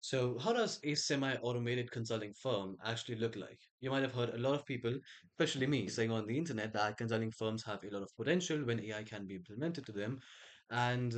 So, how does a semi-automated consulting firm actually look like? You might have heard a lot of people, especially me, saying on the internet that consulting firms have a lot of potential when AI can be implemented to them. And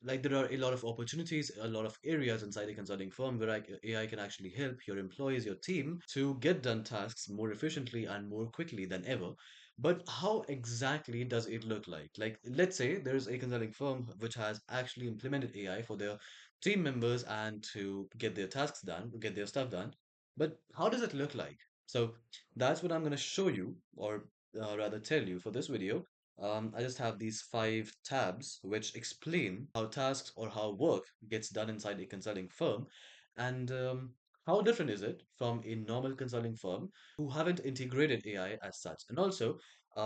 like there are a lot of opportunities, a lot of areas inside a consulting firm where AI can actually help your employees, your team to get done tasks more efficiently and more quickly than ever. But how exactly does it look like? Like, let's say there's a consulting firm which has actually implemented AI for their team members and to get their tasks done, get their stuff done. But how does it look like? So that's what I'm going to show you, or rather tell you for this video. I just have these five tabs which explain how tasks or how work gets done inside a consulting firm, and how different is it from a normal consulting firm who haven't integrated AI as such. And also,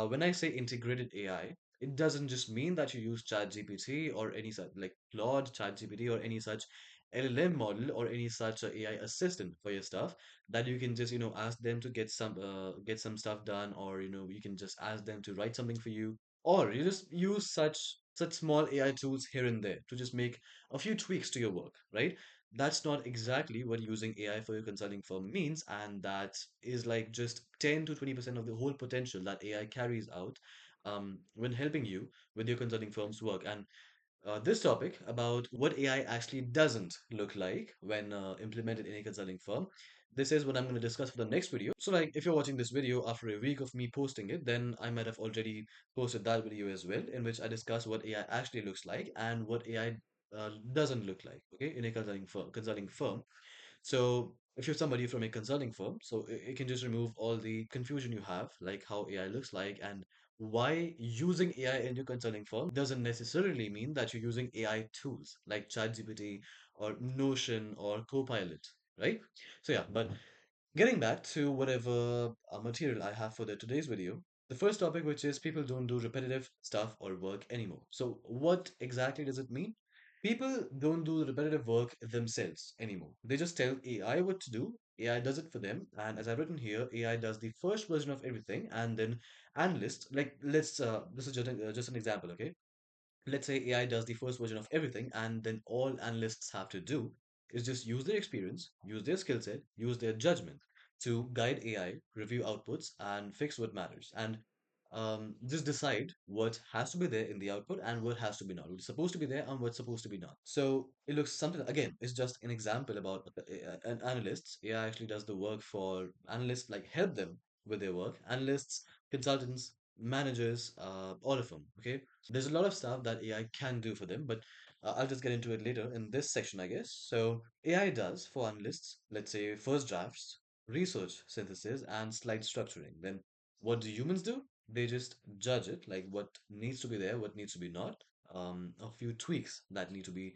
when I say integrated AI, it doesn't just mean that you use ChatGPT or any such like Claude, ChatGPT or any such LLM model or any such AI assistant for your stuff that you can just ask them to get some stuff done, or you can just ask them to write something for you, or you just use such small AI tools here and there to just make a few tweaks to your work, right? That's not exactly what using AI for your consulting firm means, and that is like just 10 to 20% of the whole potential that AI carries out when helping you with your consulting firm's work. And this topic about what AI actually doesn't look like when implemented in a consulting firm. This is what I'm going to discuss for the next video. So, like, if you're watching this video after a week of me posting it, then I might have already posted that video as well, in which I discuss what AI actually looks like and what AI doesn't look like, okay, in a consulting firm. So if you're somebody from a consulting firm, so it can just remove all the confusion you have, like how AI looks like and why using AI in your consulting firm doesn't necessarily mean that you're using AI tools like ChatGPT or Notion or Copilot, right? So yeah, but getting back to whatever material I have for today's video, the first topic, which is people don't do repetitive stuff or work anymore. So what exactly does it mean? People don't do repetitive work themselves anymore. They just tell AI what to do. AI does it for them. And as I've written here, AI does the first version of everything. And then analysts, like this is just an example, okay? Let's say AI does the first version of everything, and then all analysts have to do is just use their experience, use their skill set, use their judgment to guide AI, review outputs, and fix what matters. And just decide what has to be there in the output and what has to be not, what's supposed to be there and what's supposed to be not. So it looks something, again, it's just an example about an analysts. AI actually does the work for analysts, like help them with their work. Analysts, consultants, managers, all of them. Okay, there's a lot of stuff that AI can do for them, but I'll just get into it later in this section, I guess. So AI does for analysts, let's say first drafts, research synthesis, and slide structuring. Then what do humans do? They just judge it, like what needs to be there, what needs to be not, a few tweaks that need to be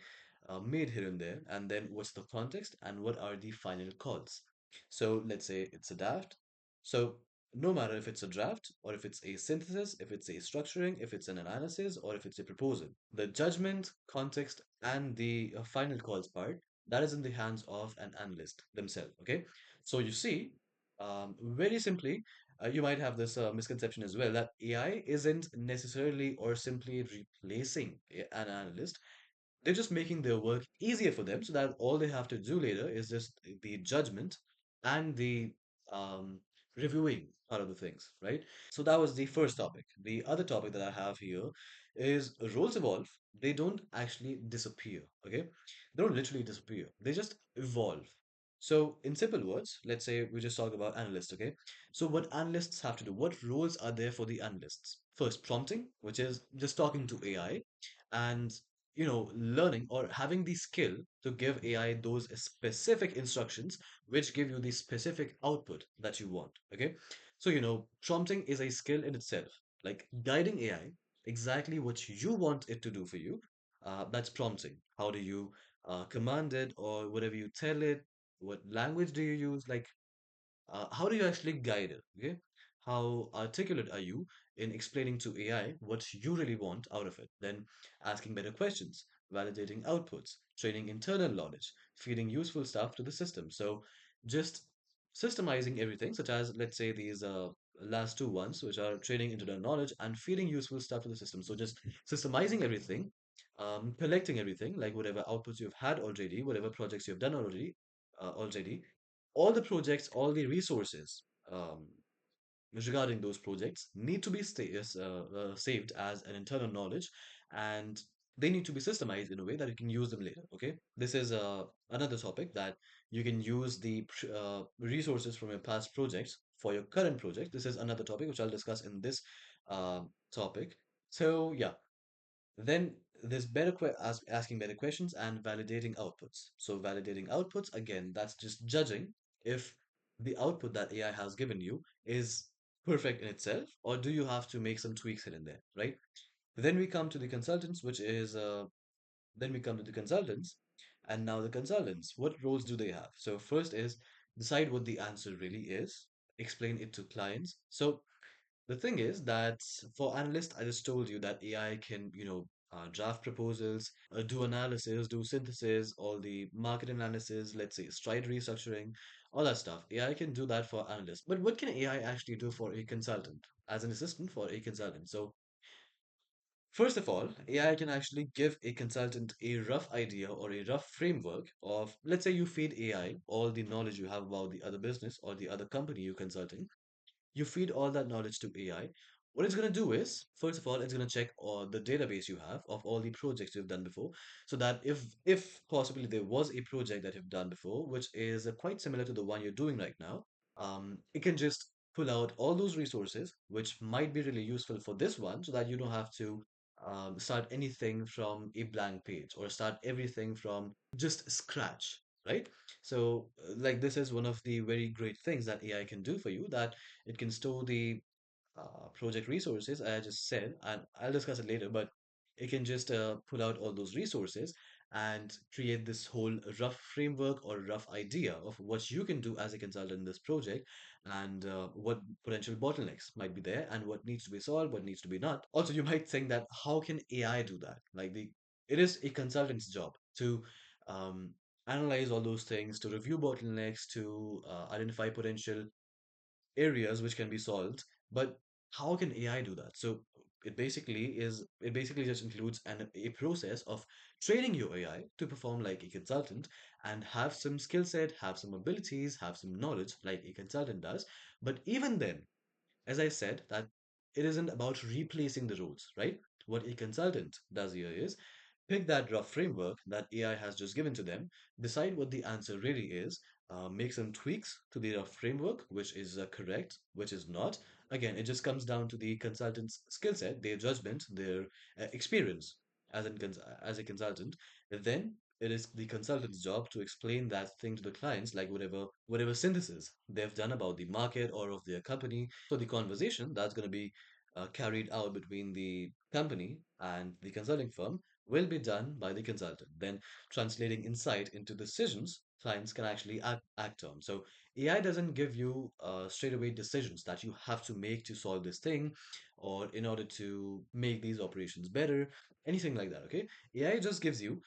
made here and there, and then what's the context and what are the final calls. So let's say it's a draft. So no matter if it's a draft or if it's a synthesis, if it's a structuring, if it's an analysis, or if it's a proposal, the judgment, context, and the final calls part, that is in the hands of an analyst themselves. Okay, so you see, very simply, you might have this misconception as well that AI isn't necessarily or simply replacing an analyst. They're just making their work easier for them so that all they have to do later is just the judgment and the um, reviewing part of the things, right? So that was the first topic. The other topic that I have here is roles evolve. They don't actually disappear, okay? They don't literally disappear. They just evolve. So in simple words, let's say we just talk about analysts, okay? So what analysts have to do, what roles are there for the analysts? First, prompting, which is just talking to AI and learning or having the skill to give AI those specific instructions which give you the specific output that you want. Okay. So, prompting is a skill in itself, like guiding AI exactly what you want it to do for you. That's prompting. How do you command it or whatever you tell it? What language do you use? Like, how do you actually guide it? Okay. How articulate are you in explaining to AI what you really want out of it? Then asking better questions, validating outputs, training internal knowledge, feeding useful stuff to the system. So just systemizing everything, such as let's say these last two ones, which are training internal knowledge and feeding useful stuff to the system. So just systemizing everything collecting everything, like whatever outputs you've had already, whatever projects you've done already, all the projects, all the resources regarding those projects need to be saved as an internal knowledge, and they need to be systemized in a way that you can use them later. Okay, this is another topic that you can use the resources from your past projects for your current project. This is another topic which I'll discuss in this topic. So yeah, then there's asking better questions and validating outputs. So validating outputs, again, that's just judging if the output that AI has given you is perfect in itself, or do you have to make some tweaks here and there, right? Then we come to the consultants, then we come to the consultants, and now the consultants, what roles do they have? So first is decide what the answer really is, explain it to clients. So the thing is that for analysts, I just told you that AI can, draft proposals, do analysis, do synthesis, all the market analysis, let's say stride restructuring, all that stuff. AI can do that for analysts. But what can AI actually do for a consultant, as an assistant for a consultant? So, first of all, AI can actually give a consultant a rough idea or a rough framework of, let's say you feed AI all the knowledge you have about the other business or the other company you're consulting. You feed all that knowledge to AI. What it's going to do is, first of all, it's going to check all the database you have of all the projects you've done before, so that if possibly there was a project that you've done before, which is quite similar to the one you're doing right now, it can just pull out all those resources, which might be really useful for this one, so that you don't have to start anything from a blank page or start everything from just scratch, right? So, like this is one of the very great things that AI can do for you, that it can store the project resources, I just said, and I'll discuss it later, but it can just pull out all those resources and create this whole rough framework or rough idea of what you can do as a consultant in this project, and what potential bottlenecks might be there and what needs to be solved, what needs to be not. Also, you might think that how can AI do that? It is a consultant's job to um, analyze all those things, to review bottlenecks, to identify potential areas which can be solved. But how can AI do that? So it basically just includes a process of training your AI to perform like a consultant and have some skill set, have some abilities, have some knowledge like a consultant does. But even then, as I said, that it isn't about replacing the roles, right? What a consultant does here is pick that rough framework that AI has just given to them, decide what the answer really is, make some tweaks to the rough framework, which is correct, which is not. Again, it just comes down to the consultant's skill set, their judgment, their experience as a consultant. Then it is the consultant's job to explain that thing to the clients, like whatever synthesis they've done about the market or of their company. So the conversation that's going to be carried out between the company and the consulting firm will be done by the consultant. Then translating insight into decisions clients can actually act on. So AI doesn't give you straight away decisions that you have to make to solve this thing or in order to make these operations better, anything like that. Okay, AI just gives you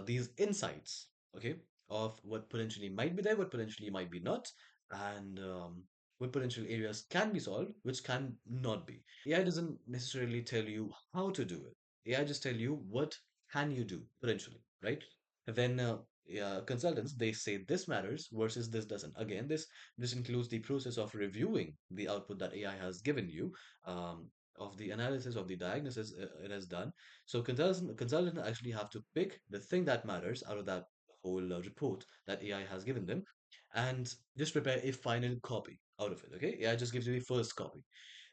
these insights. Okay, of what potentially might be there, what potentially might be not, and what potential areas can be solved, which can not be. AI doesn't necessarily tell you how to do it. AI just tell you what can you do potentially, right? Then yeah, consultants they say this matters versus this doesn't. Again, this includes the process of reviewing the output that AI has given you, of the analysis of the diagnosis it has done. So consultants actually have to pick the thing that matters out of that whole report that AI has given them, and just prepare a final copy out of it. Okay, AI just gives you the first copy.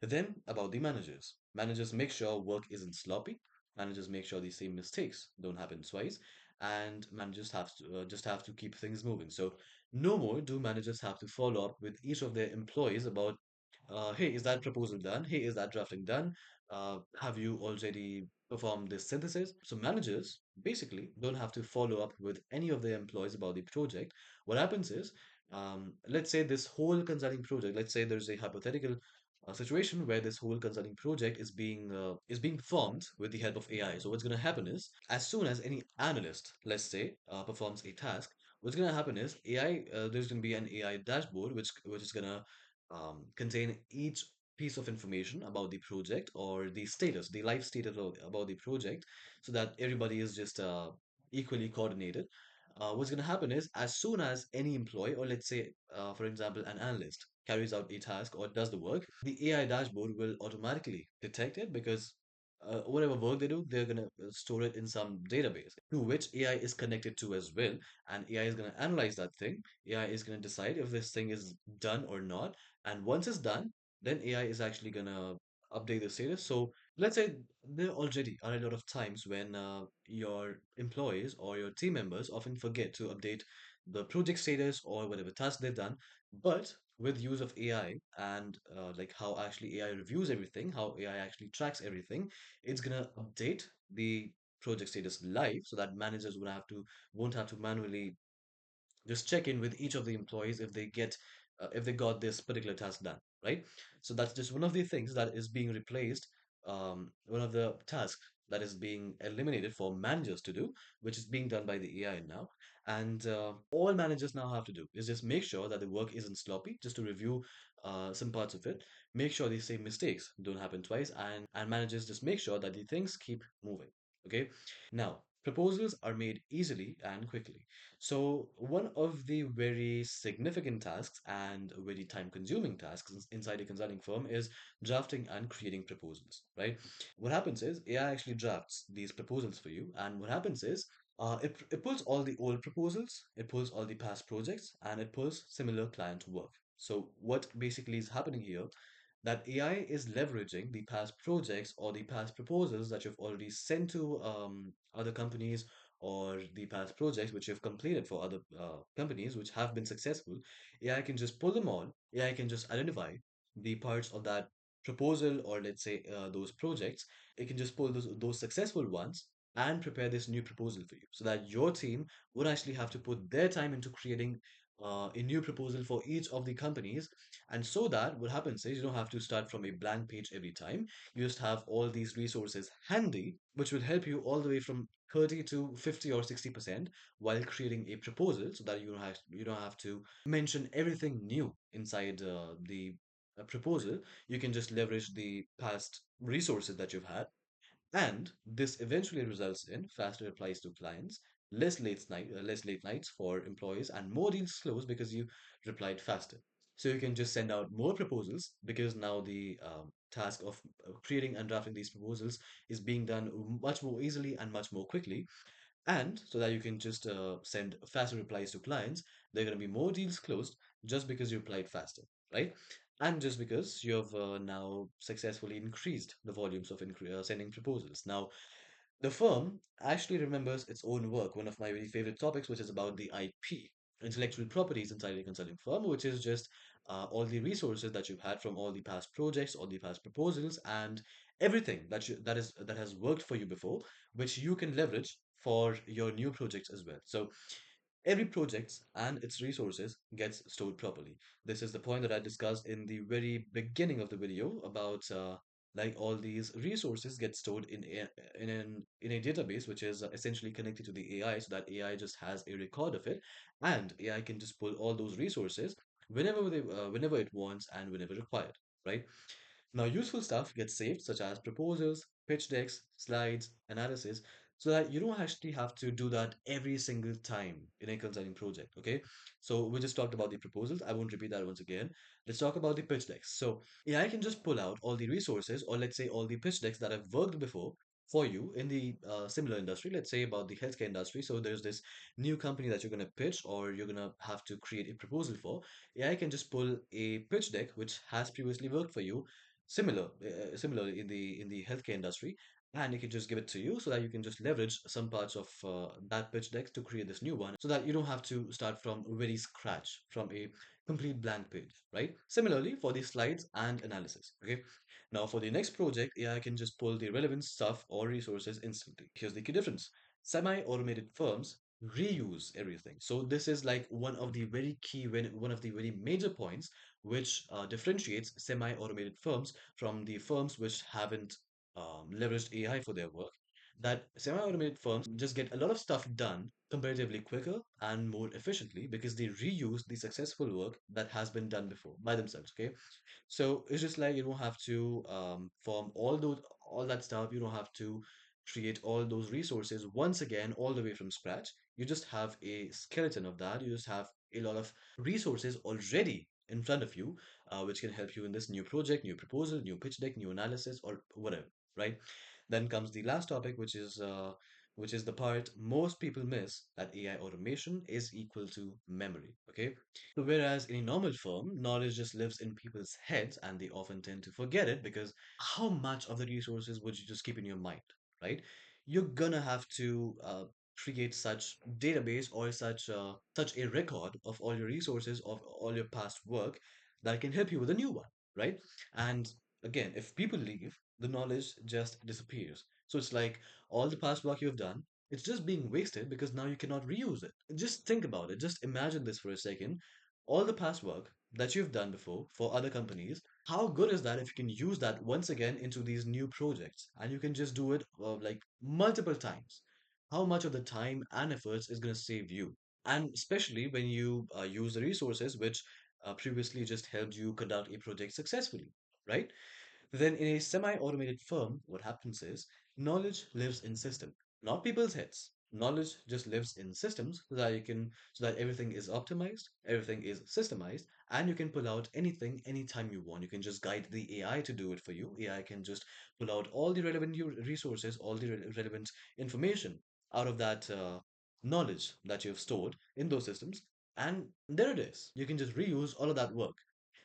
Then about the managers. Managers make sure work isn't sloppy. Managers make sure the same mistakes don't happen twice, and managers have to just have to keep things moving. So no more do managers have to follow up with each of their employees about, hey, is that proposal done? Hey, is that drafting done? Have you already performed this synthesis? So managers basically don't have to follow up with any of their employees about the project. What happens is, let's say this whole consulting project, let's say there's a hypothetical situation where this whole consulting project is being performed with the help of AI. So what's going to happen is, as soon as any analyst, let's say, performs a task, what's going to happen is AI. There's going to be an AI dashboard which is going to contain piece of information about the project or the status, the life status about the project, so that everybody is just equally coordinated. What's going to happen is, as soon as any employee, or let's say, for example, an analyst carries out a task or does the work, the AI dashboard will automatically detect it because whatever work they do, they're going to store it in some database to which AI is connected to as well. And AI is going to analyze that thing. AI is going to decide if this thing is done or not. And once it's done, then AI is actually going to update the status. So let's say there already are a lot of times when your employees or your team members often forget to update the project status or whatever task they've done. But with use of AI and like how actually AI reviews everything, how AI actually tracks everything, it's gonna update the project status live so that managers won't have to manually just check in with each of the employees if they got this particular task done, right? So that's just one of the things that is being replaced, one of the tasks that is being eliminated for managers to do, which is being done by the AI now. And all managers now have to do is just make sure that the work isn't sloppy, just to review some parts of it, make sure the same mistakes don't happen twice, and managers just make sure that the things keep moving. Okay, now proposals are made easily and quickly. So, one of the very significant tasks and very time-consuming tasks inside a consulting firm is drafting and creating proposals, right? What happens is AI actually drafts these proposals for you, and what happens is it pulls all the old proposals, it pulls all the past projects, and it pulls similar client work. So, what basically is happening here, that AI is leveraging the past projects or the past proposals that you've already sent to other companies, or the past projects which you've completed for other companies which have been successful. AI can just pull them all. AI can just identify the parts of that proposal, or let's say those projects. It can just pull those successful ones and prepare this new proposal for you so that your team would actually have to put their time into creating a new proposal for each of the companies. And so that what happens is, you don't have to start from a blank page every time. You just have all these resources handy, which will help you all the way from 30 to 50 or 60% while creating a proposal, so that you don't have to mention everything new inside the proposal. You can just leverage the past resources that you've had, and this eventually results in faster replies to clients, less late nights for employees, and more deals closed because you replied faster. So you can just send out more proposals because now the task of creating and drafting these proposals is being done much more easily and much more quickly. And so that you can just send faster replies to clients, there are going to be more deals closed just because you replied faster, right? And just because you have now successfully increased the volumes of sending proposals. Now, the firm actually remembers its own work, one of my very favorite topics, which is about the IP, intellectual properties inside a consulting firm, which is just all the resources that you've had from all the past projects, all the past proposals, and everything that has worked for you before, which you can leverage for your new projects as well. So every project and its resources gets stored properly. This is the point that I discussed in the very beginning of the video about like all these resources get stored in a database which is essentially connected to the AI, so that AI just has a record of it, and AI can just pull all those resources whenever it wants and whenever required, right? Now, useful stuff gets saved, such as proposals, pitch decks, slides, analysis, so that you don't actually have to do that every single time in a consulting project. Okay, so we just talked about the proposals. I won't repeat that once again. Let's talk about the pitch decks. So, AI can just pull out all the resources, or let's say all the pitch decks that have worked before for you in the similar industry. Let's say about the healthcare industry. So, there's this new company that you're going to pitch, or you're going to have to create a proposal for. AI can just pull a pitch deck which has previously worked for you, similar in the healthcare industry, and it can just give it to you so that you can just leverage some parts of that pitch deck to create this new one, so that you don't have to start from very scratch, from a complete blank page, right? Similarly for the slides and analysis. Okay, now for the next project, AI can just pull the relevant stuff or resources instantly. Here's the key difference: semi-automated firms reuse everything. So this is like one of the very major points which differentiates semi-automated firms from the firms which haven't leveraged AI for their work. that semi-automated firms just get a lot of stuff done comparatively quicker and more efficiently because they reuse the successful work that has been done before by themselves. Okay, so it's just like you don't have to form all that stuff. You don't have to create all those resources once again all the way from scratch. You just have a skeleton of that. You just have a lot of resources already in front of you, which can help you in this new project, new proposal, new pitch deck, new analysis, or whatever, right? Then comes the last topic, which is the part most people miss, that AI automation is equal to memory. Okay, so whereas in a normal firm, knowledge just lives in people's heads and they often tend to forget it because how much of the resources would you just keep in your mind, right? You're gonna have to create such database or such a record of all your resources of all your past work that can help you with a new one, right? And again, if people leave, the knowledge just disappears. So it's like all the past work you've done, it's just being wasted because now you cannot reuse it. Just think about it. Just imagine this for a second. All the past work that you've done before for other companies, how good is that if you can use that once again into these new projects and you can just do it like multiple times? How much of the time and efforts is going to save you? And especially when you use the resources which previously just helped you conduct a project successfully, right? Then in a semi-automated firm, what happens is knowledge lives in system, not people's heads. Knowledge just lives in systems so that everything is optimized, everything is systemized, and you can pull out anything anytime you want. You can just guide the AI to do it for you. AI can just pull out all the relevant resources, all the relevant information out of that knowledge that you've stored in those systems, and there it is. You can just reuse all of that work.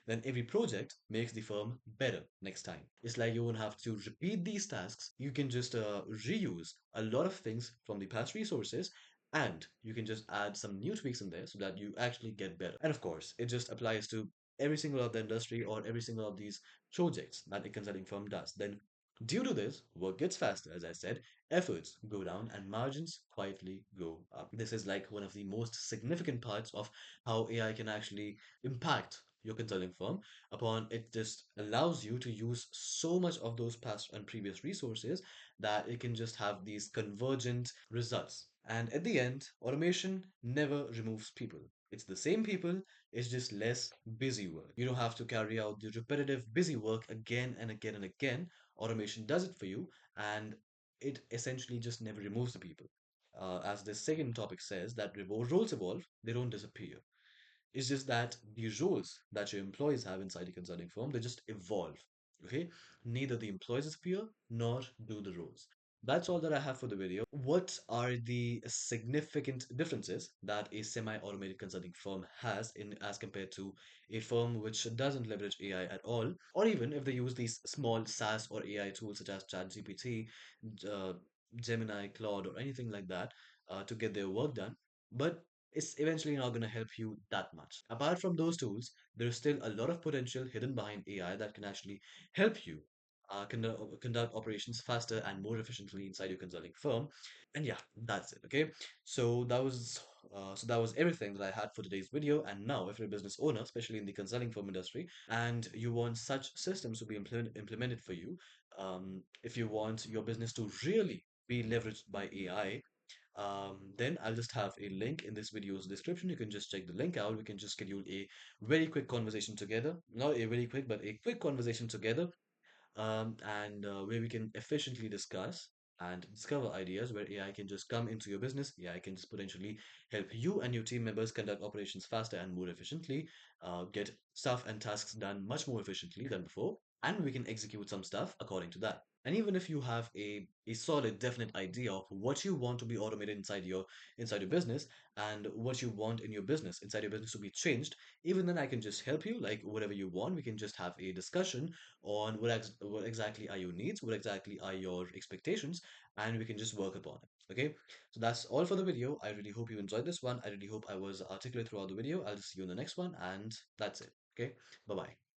Then every project makes the firm better next time. It's like you won't have to repeat these tasks. You can just reuse a lot of things from the past resources and you can just add some new tweaks in there so that you actually get better. And of course, it just applies to every single of the industry or every single of these projects that a consulting firm does. Then due to this, work gets faster, as I said, efforts go down and margins quietly go up. This is like one of the most significant parts of how AI can actually impact your consulting firm upon it just allows you to use so much of those past and previous resources that it can just have these convergent results. And at the end, automation never removes people. It's the same people, it's just less busy work. You don't have to carry out the repetitive busy work again and again and again. Automation does it for you, and it essentially just never removes the people. As the second topic says, that roles evolve, they don't disappear. It's just that the roles that your employees have inside a consulting firm, they just evolve. Okay? Neither the employees disappear nor do the roles. That's all that I have for the video. What are the significant differences that a semi-automated consulting firm has in as compared to a firm which doesn't leverage AI at all, or even if they use these small SaaS or AI tools such as ChatGPT, uh, Gemini, Claude, or anything like that to get their work done. But it's eventually not going to help you that much. Apart from those tools, there's still a lot of potential hidden behind AI that can actually help you conduct operations faster and more efficiently inside your consulting firm. And yeah, that's it. Okay, so that was everything that I had for today's video. And now, if you're a business owner, especially in the consulting firm industry, and you want such systems to be implemented for you, if you want your business to really be leveraged by AI, then I'll just have a link in this video's description. You can just check the link out. We can just schedule a very quick conversation together. Not a very quick, but a quick conversation together, and where we can efficiently discuss and discover ideas where AI can just come into your business. AI can just potentially help you and your team members conduct operations faster and more efficiently, get stuff and tasks done much more efficiently than before, and we can execute some stuff according to that. And even if you have a solid, definite idea of what you want to be automated inside your business and what you want in your business inside your business to be changed, even then I can just help you, like whatever you want. We can just have a discussion on what exactly are your needs, what exactly are your expectations, and we can just work upon it. Okay, so that's all for the video. I really hope you enjoyed this one. I really hope I was articulate throughout the video. I'll see you in the next one, and that's it. Okay, bye bye.